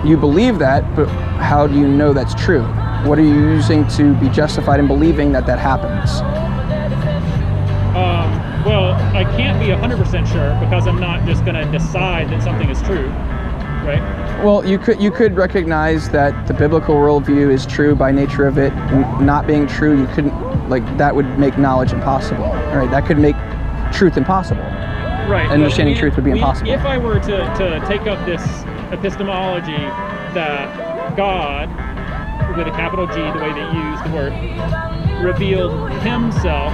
You believe that, but how do you know that's true? What are you using to be justified in believing that that happens? Well, I can't be 100% sure because I'm not just going to decide that something is true, right? Well, you could recognize that the biblical worldview is true by nature of it. Not being true, you couldn't, like, that would make knowledge impossible, right? That could make truth impossible. Right. Understanding truth would be impossible. If I were to take up this epistemology that God, with a capital G, the way that you use the word, revealed himself,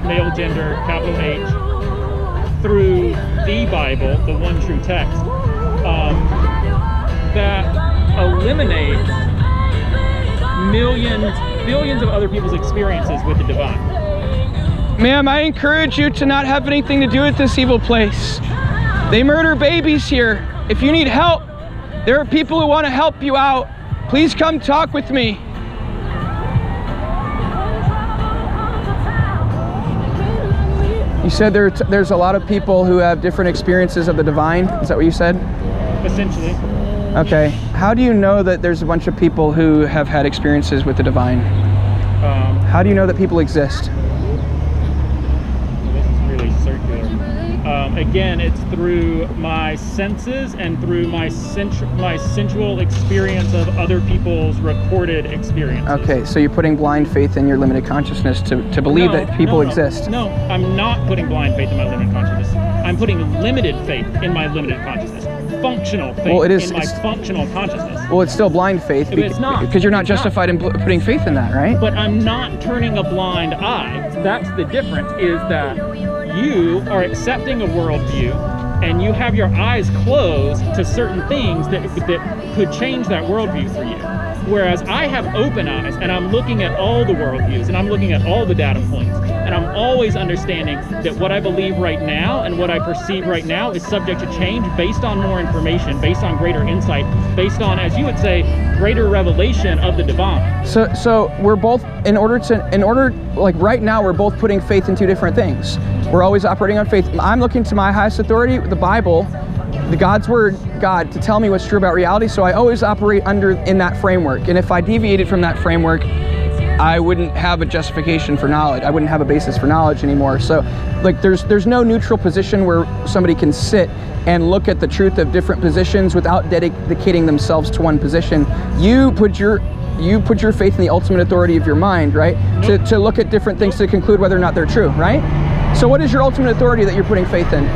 male gender, capital H, through the Bible, the one true text, that eliminates billions of other people's experiences with the divine. Ma'am, I encourage you to not have anything to do with this evil place. They murder babies here. If you need help, there are people who want to help you out. Please come talk with me. You said there's a lot of people who have different experiences of the divine. Is that what you said? Essentially. Okay. How do you know that there's a bunch of people who have had experiences with the divine? How do you know that people exist? This is really circular. Again, it's through my senses and through my sensual experience of other people's recorded experiences. Okay, so you're putting blind faith in your limited consciousness to believe that people exist. No, I'm not putting blind faith in my limited consciousness. I'm putting limited faith in my limited consciousness. Functional faith in my functional consciousness. Well, it's still blind faith because you're not justified in putting faith in that, right? But I'm not turning a blind eye. That's the difference, is that you are accepting a worldview and you have your eyes closed to certain things that could change that worldview for you. Whereas I have open eyes and I'm looking at all the worldviews and I'm looking at all the data points and I'm always understanding that what I believe right now and what I perceive right now is subject to change based on more information, based on greater insight, based on, as you would say, greater revelation of the divine. So we're both, in order, like right now, we're both putting faith in two different things. We're always operating on faith. I'm looking to my highest authority, the Bible, the God's word, God, to tell me what's true about reality. So I always operate in that framework. And if I deviated from that framework, I wouldn't have a justification for knowledge. I wouldn't have a basis for knowledge anymore. So like there's no neutral position where somebody can sit and look at the truth of different positions without dedicating themselves to one position. You put your faith in the ultimate authority of your mind, right? Nope. To look at different things to conclude whether or not they're true, right? So what is your ultimate authority that you're putting faith in?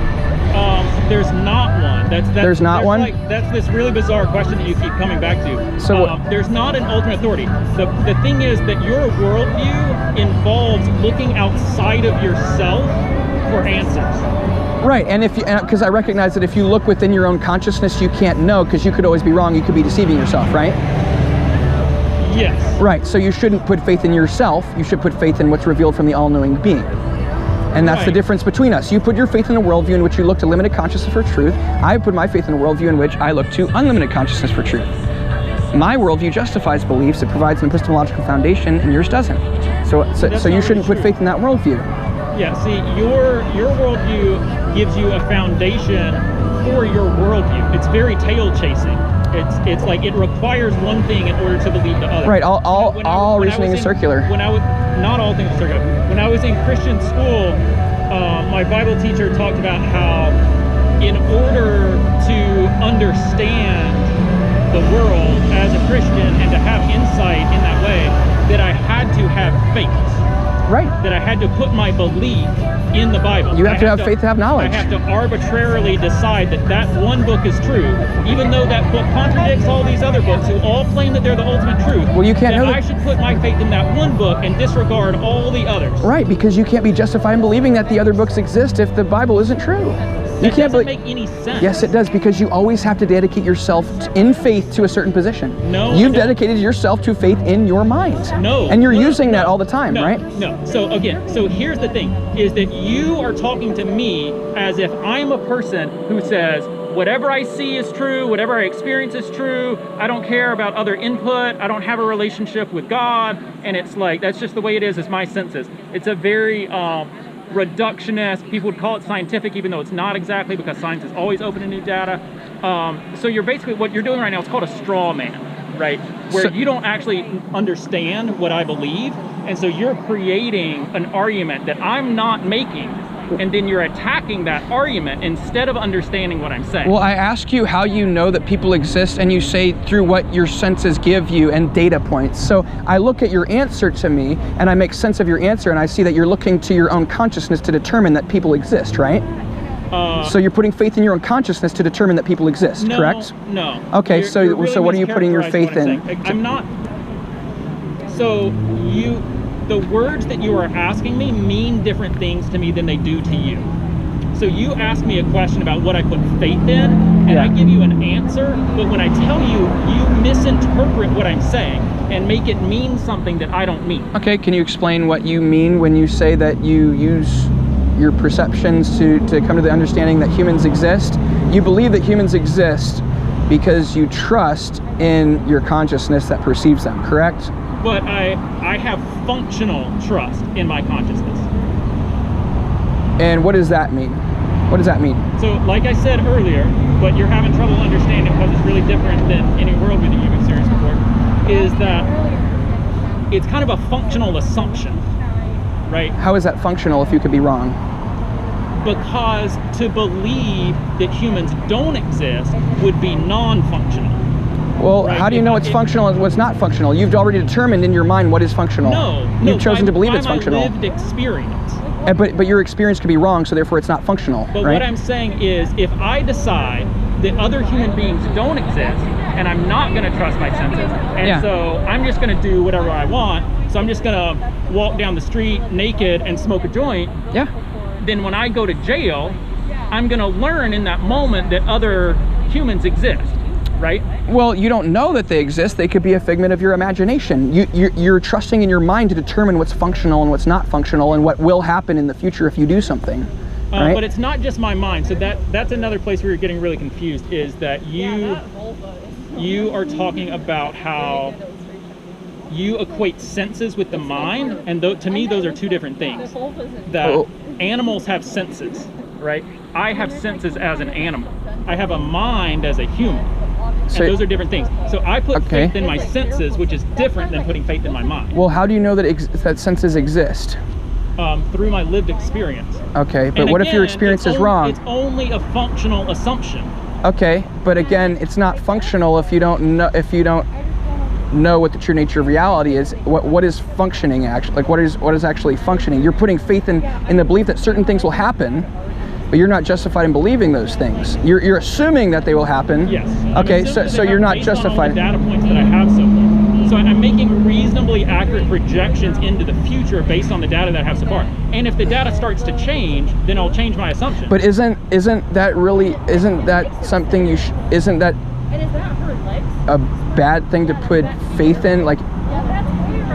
There's not one. There's not one? That's this really bizarre question that you keep coming back to. So there's not an ultimate authority. The thing is that your worldview involves looking outside of yourself for answers. Right, and because I recognize that if you look within your own consciousness, you can't know, because you could always be wrong. You could be deceiving yourself, right? Yes. Right, so you shouldn't put faith in yourself. You should put faith in what's revealed from the all-knowing being. And that's the difference between us. You put your faith in a worldview in which you look to limited consciousness for truth. I put my faith in a worldview in which I look to unlimited consciousness for truth. My worldview justifies beliefs, it provides an epistemological foundation, and yours doesn't. So you shouldn't put faith in that worldview. Yeah, see, your worldview gives you a foundation for your worldview. It's very tail chasing. It's like it requires one thing in order to believe the other. Right, all reasoning is circular. Not all things are circular. When I was in Christian school, my Bible teacher talked about how in order to understand the world as a Christian and to have insight in that way, that I had to have faith. Right. That I had to put my belief in the Bible. You have to have faith to have knowledge. I have to arbitrarily decide that one book is true, even though that book contradicts all these other books who all claim that they're the ultimate truth. Well, you can't know that. I should put my faith in that one book and disregard all the others. Right, because you can't be justified in believing that the other books exist if the Bible isn't true. You can't make any sense. Yes, it does, because you always have to dedicate yourself in faith to a certain position. No, you've dedicated yourself to faith in your mind. No, and you're using that all the time, right? No. So again, here's the thing: is that you are talking to me as if I'm a person who says whatever I see is true, whatever I experience is true. I don't care about other input. I don't have a relationship with God, and it's like that's just the way it is. It's my senses. It's a very reductionist. People would call it scientific, even though it's not exactly, because science is always open to new data. So you're basically, what you're doing right now, it's called a straw man, right? Where you don't actually understand what I believe, and so you're creating an argument that I'm not making, and then you're attacking that argument instead of understanding what I'm saying. Well, I ask you how you know that people exist, and you say through what your senses give you and data points. So I look at your answer to me, and I make sense of your answer, and I see that you're looking to your own consciousness to determine that people exist, right? So you're putting faith in your own consciousness to determine that people exist, correct? No. Okay, You're so really what are you putting your faith in? I'm not. So the words that you are asking me mean different things to me than they do to you. So you ask me a question about what I put faith in, and I give you an answer, but when I tell you, you misinterpret what I'm saying and make it mean something that I don't mean. Okay, can you explain what you mean when you say that you use your perceptions to come to the understanding that humans exist? You believe that humans exist because you trust in your consciousness that perceives them, correct? But I have functional trust in my consciousness. And what does that mean? What does that mean? So, like I said earlier, what you're having trouble understanding, because it's really different than any worldview that you've experienced before, is that it's kind of a functional assumption, right? How is that functional if you could be wrong? Because to believe that humans don't exist would be non-functional. Well, right? How do you know what's functional and what's not functional? You've already determined in your mind what is functional. No, You've chosen to believe it's my functional. lived experience. But your experience could be wrong, so therefore it's not functional, But right? what I'm saying is, if I decide that other human beings don't exist, and I'm not going to trust my senses, and so I'm just going to do whatever I want, so I'm just going to walk down the street naked and smoke a joint, then when I go to jail, I'm going to learn in that moment that other humans exist, right? Well, you don't know that they exist. They could be a figment of your imagination. You're trusting in your mind to determine what's functional and what's not functional and what will happen in the future if you do something. Right? But it's not just my mind. So that's another place where you're getting really confused, is that you are talking about how you equate senses with the mind, and to me those are two different things. That animals have senses, right? I have senses as an animal. I have a mind as a human. So, and those are different things. So I put faith in my senses, which is different than putting faith in my mind. Well, how do you know that senses exist? Through my lived experience. Okay, but what if your experience is wrong? It's only a functional assumption. Okay, but again, it's not functional if you don't know what the true nature of reality is. What is functioning actually? Like what is actually functioning? You're putting faith in the belief that certain things will happen, but you're not justified in believing those things. You're assuming that they will happen. Yes. Okay, so you're not justified. Based on all the data points that I have so far. So I'm making reasonably accurate projections into the future based on the data that I have so far. And if the data starts to change, then I'll change my assumption. But isn't that something isn't that a bad thing to put faith in? Like,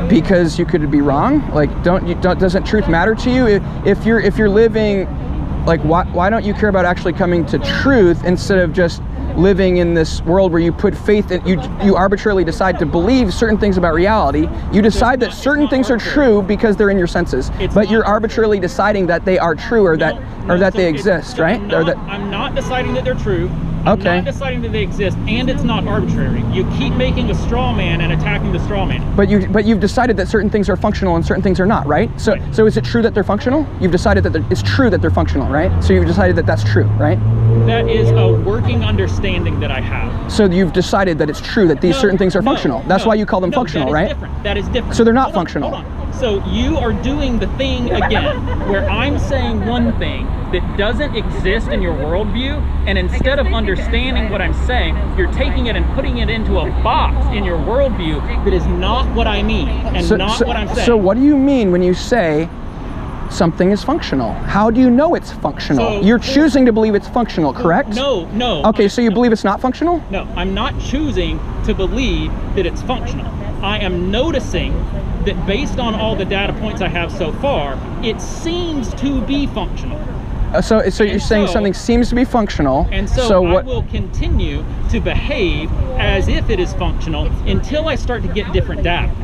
because you could be wrong? Like, doesn't truth matter to you? If you're living, like, why don't you care about actually coming to truth instead of just living in this world where you put faith in, you arbitrarily decide to believe certain things about reality. You decide that certain things are true because they're in your senses, but you're arbitrarily deciding that they are true or that they exist, right? I'm not deciding that they're true. I'm not deciding that they exist, and it's not arbitrary. You keep making a straw man and attacking the straw man. But you've decided that certain things are functional and certain things are not, right? So is it true that they're functional? You've decided that it's true that they're functional, right? So you've decided that that's true, right? That is a working understanding that I have. So you've decided that it's true that these certain things are functional. That's why you call them functional, right? That is different. So they're not functional. Hold on. So you are doing the thing again, where I'm saying one thing that doesn't exist in your worldview, and instead of understanding what I'm saying, you're taking it and putting it into a box in your worldview that is not what I mean and not what I'm saying. So what do you mean when you say something is functional? How do you know it's functional? So, you're choosing to believe it's functional, correct? No. Okay, so you believe it's not functional? No, I'm not choosing to believe that it's functional. I am noticing that based on all the data points I have so far, it seems to be functional. So you're saying something seems to be functional. And so I will continue to behave as if it is functional until I start to get different data.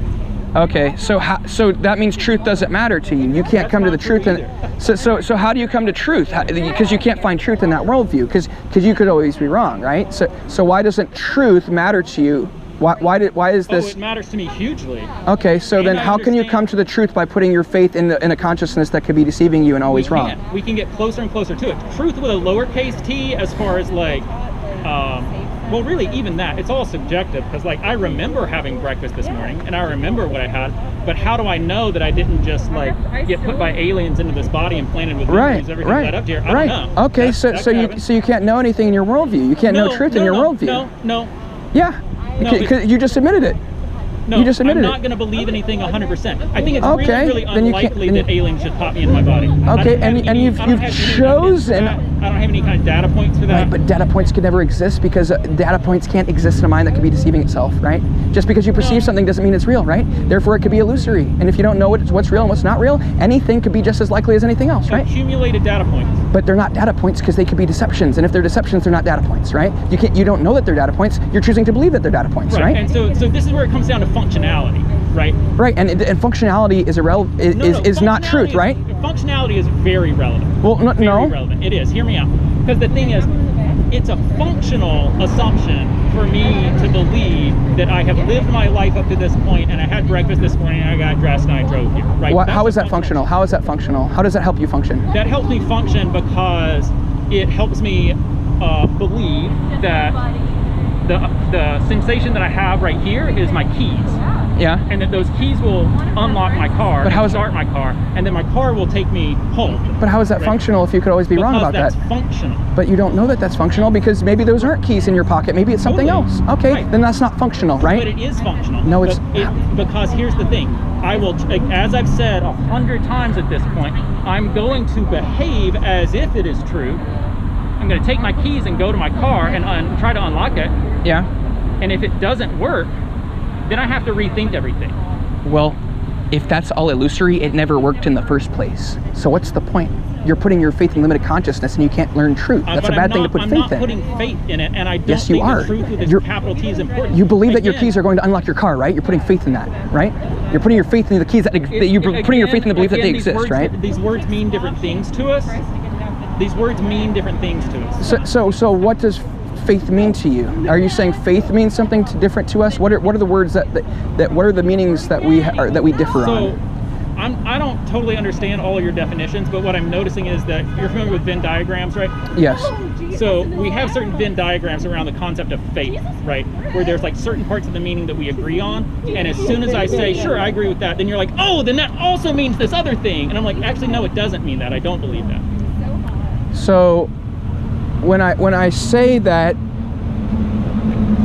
Okay, so so that means truth doesn't matter to you. You can't That's come to not the truth. true And so how do you come to truth? Because you can't find truth in that worldview. Because you could always be wrong, right? So why doesn't truth matter to you? Why is this? Oh, it matters to me hugely. Okay, so then how can you come to the truth by putting your faith in a consciousness that could be deceiving you and always wrong? We can get closer and closer to it. Truth with a lowercase t, as far as like, well, really, even that, it's all subjective. Because like, I remember having breakfast this morning, and I remember what I had. But how do I know that I didn't just like get put by aliens into this body and planted with memories, everything led up to here? I don't know. Okay, so you can't know anything in your worldview. You can't know truth in your worldview. No. Yeah. Because you just admitted it. No, you just admitted I'm not going to believe anything 100%. I think it's really unlikely that aliens just pop me into my body. Okay, and you've chosen. I don't have any kind of data points for that. Right, but data points could never exist because data points can't exist in a mind that could be deceiving itself, right? Just because you perceive something doesn't mean it's real, right? Therefore, it could be illusory. And if you don't know what's real and what's not real, anything could be just as likely as anything else, right? Accumulated data points. But they're not data points because they could be deceptions. And if they're deceptions, they're not data points, right? You don't know that they're data points. You're choosing to believe that they're data points, right? And so this is where it comes down to functionality, right? Right, and functionality is irrelevant. Is not truth, right? Functionality is very relevant. Well, no. Very relevant. It is. Hear me out. Because the thing is, it's a functional assumption for me to believe that I have lived my life up to this point, and I had breakfast this morning, and I got dressed, and I drove here. Right? How is that functional? How is that functional? How does that help you function? That helps me function because it helps me believe that the sensation that I have right here is my keys. Yeah. And that those keys will unlock my car, start my car, and then my car will take me home. But how is that functional if you could always be wrong about that? That's functional. But you don't know that that's functional because maybe those aren't keys in your pocket. Maybe it's something else. Okay, then that's not functional, right? But it is functional. No, it's... because here's the thing. I will, as I've said 100 times at this point, I'm going to behave as if it is true. I'm going to take my keys and go to my car and try to unlock it. Yeah. And if it doesn't work, then I have to rethink everything. Well, if that's all illusory, it never worked in the first place. So what's the point? You're putting your faith in limited consciousness and you can't learn truth. That's a bad thing to put faith in. I'm not putting faith in it, and I don't think the truth with its capital T is important. You believe that your keys are going to unlock your car, right? You're putting faith in that, right? You're putting your faith in the keys you're putting your faith in the belief that they exist, right? These words mean different things to us. These words mean different things to us. So what does faith mean to you? Are you saying faith means something different to us? What are the words that what are the meanings that we differ on? I don't totally understand all of your definitions, but what I'm noticing is that you're familiar with Venn diagrams, right? Yes. So we have certain Venn diagrams around the concept of faith, right? Where there's like certain parts of the meaning that we agree on, and as soon as I say, sure, I agree with that, then you're like, oh, then that also means this other thing. And I'm like, actually, no, it doesn't mean that. I don't believe that. So when I say that,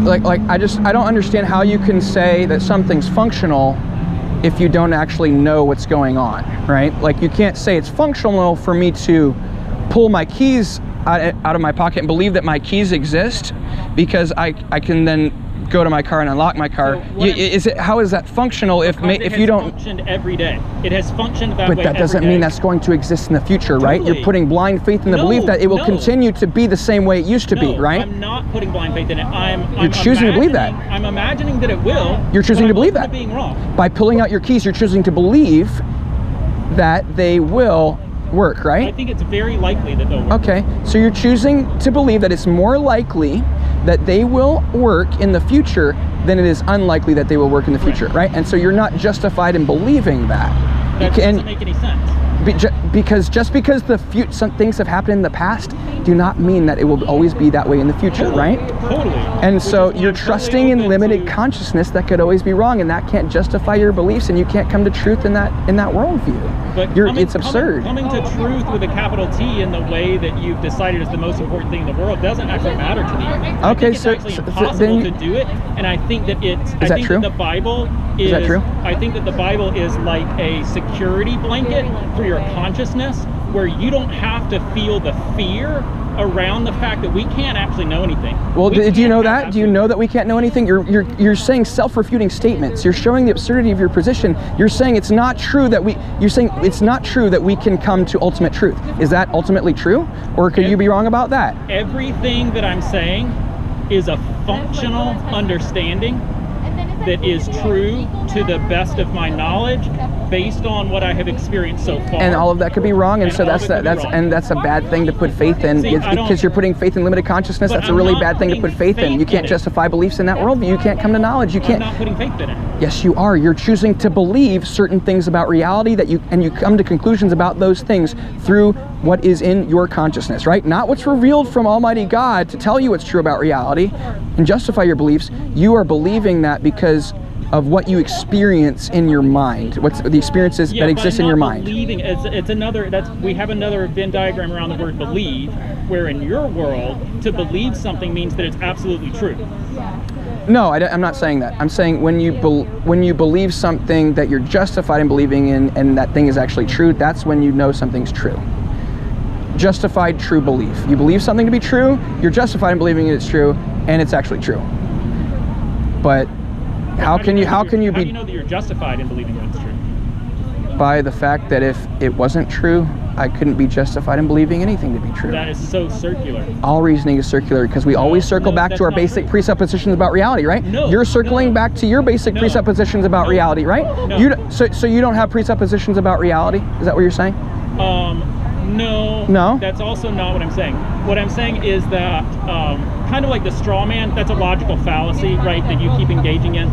I don't understand how you can say that something's functional if you don't actually know what's going on, right? Like, you can't say it's functional for me to pull my keys out of my pocket and believe that my keys exist because I can then go to my car and unlock my car. So how is that functional if you don't? Functioned every day. It has functioned that way. But that doesn't mean that's going to exist in the future, right? You're putting blind faith in the belief that it will continue to be the same way it used to be, right? I'm not putting blind faith in it. You're choosing to believe that. I'm imagining that it will. You're choosing to believe that. Being wrong. By pulling out your keys, you're choosing to believe that they will work, right? I think it's very likely that they'll work. Okay, so you're choosing to believe that it's more likely that they will work in the future than it is unlikely that they will work in the future, right? And so you're not justified in believing that. That doesn't make any sense. Because just because some things have happened in the past do not mean that it will always be that way in the future, right? Totally. And so you're trusting in limited consciousness that could always be wrong, and that can't justify your beliefs, and you can't come to truth in that worldview. But it's absurd. Coming to truth with a capital T in the way that you've decided is the most important thing in the world doesn't actually matter to me. Okay, it's actually impossible to do it, and I think that the Bible is that true? I think that the Bible is like a security blanket for your consciousness, where you don't have to feel the fear around the fact that we can't actually know anything. Well, do you know that? Do you know that we can't know anything? You're saying self-refuting statements. You're showing the absurdity of your position. You're saying it's not true that we can come to ultimate truth. Is that ultimately true? Or could you be wrong about that? Everything that I'm saying is a functional understanding that is true to the best of my knowledge, based on what I have experienced so far. And all of that could be wrong, and so that's a bad thing to put faith in. See, because you're putting faith in limited consciousness. That's a really bad thing to put faith in. You can't justify beliefs in that worldview. You can't come to knowledge. You can't. I'm not putting faith in it. Yes, you are. You're choosing to believe certain things about reality and you come to conclusions about those things through what is in your consciousness, right? Not what's revealed from Almighty God to tell you what's true about reality and justify your beliefs. You are believing that because of what you experience in your mind, what's the experiences that exist in your mind. It's another. We have another Venn diagram around the word believe, where in your world, to believe something means that it's absolutely true. No, I'm not saying that. I'm saying when you believe something that you're justified in believing in, and that thing is actually true, that's when you know something's true. Justified true belief. You believe something to be true, you're justified in believing it's true, and it's actually true. But how do you know that you're justified in believing that it's true? By the fact that if it wasn't true, I couldn't be justified in believing anything to be true. That is so circular. All reasoning is circular because we always circle back to our basic presuppositions about reality, right? No, you're circling back to your basic presuppositions about reality, right? No. So you don't have presuppositions about reality? Is that what you're saying? No. No? That's also not what I'm saying. What I'm saying is that kind of like the straw man, that's a logical fallacy, right, that you keep engaging in.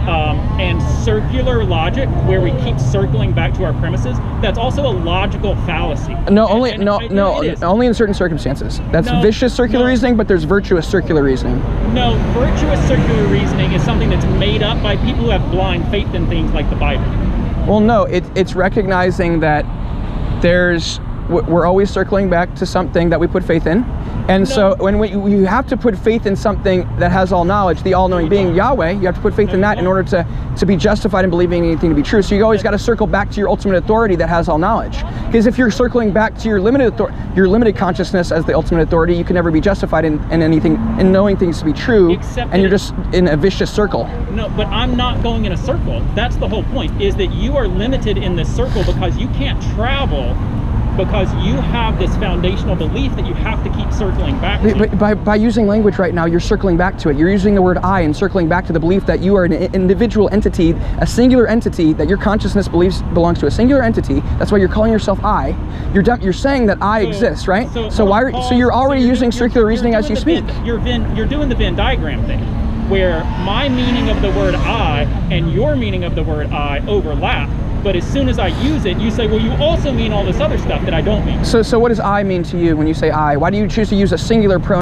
And circular logic, where we keep circling back to our premises, that's also a logical fallacy. Only in certain circumstances. That's vicious circular reasoning, but there's virtuous circular reasoning. No, virtuous circular reasoning is something that's made up by people who have blind faith in things like the Bible. Well, no, it's recognizing that we're always circling back to something that we put faith in. And so when you have to put faith in something that has all knowledge, the all-knowing being Yahweh, you have to put faith in that in order to be justified in believing anything to be true. So you always got to circle back to your ultimate authority that has all knowledge. Because if you're circling back to your limited consciousness as the ultimate authority, you can never be justified in anything, in knowing things to be true, and you're just in a vicious circle. No, but I'm not going in a circle. That's the whole point, is that you are limited in this circle because you can't travel, because you have this foundational belief that you have to keep circling back to. But by using language right now, you're circling back to it. You're using the word I and circling back to the belief that you are an individual entity, a singular entity, that your consciousness believes belongs to a singular entity. That's why you're calling yourself I. You're saying that I exist, right? So you're already using circular reasoning as you speak. You're doing the Venn diagram thing, where my meaning of the word I and your meaning of the word I overlap. But as soon as I use it, you say, well, you also mean all this other stuff that I don't mean. So what does I mean to you when you say I? Why do you choose to use a singular pronoun?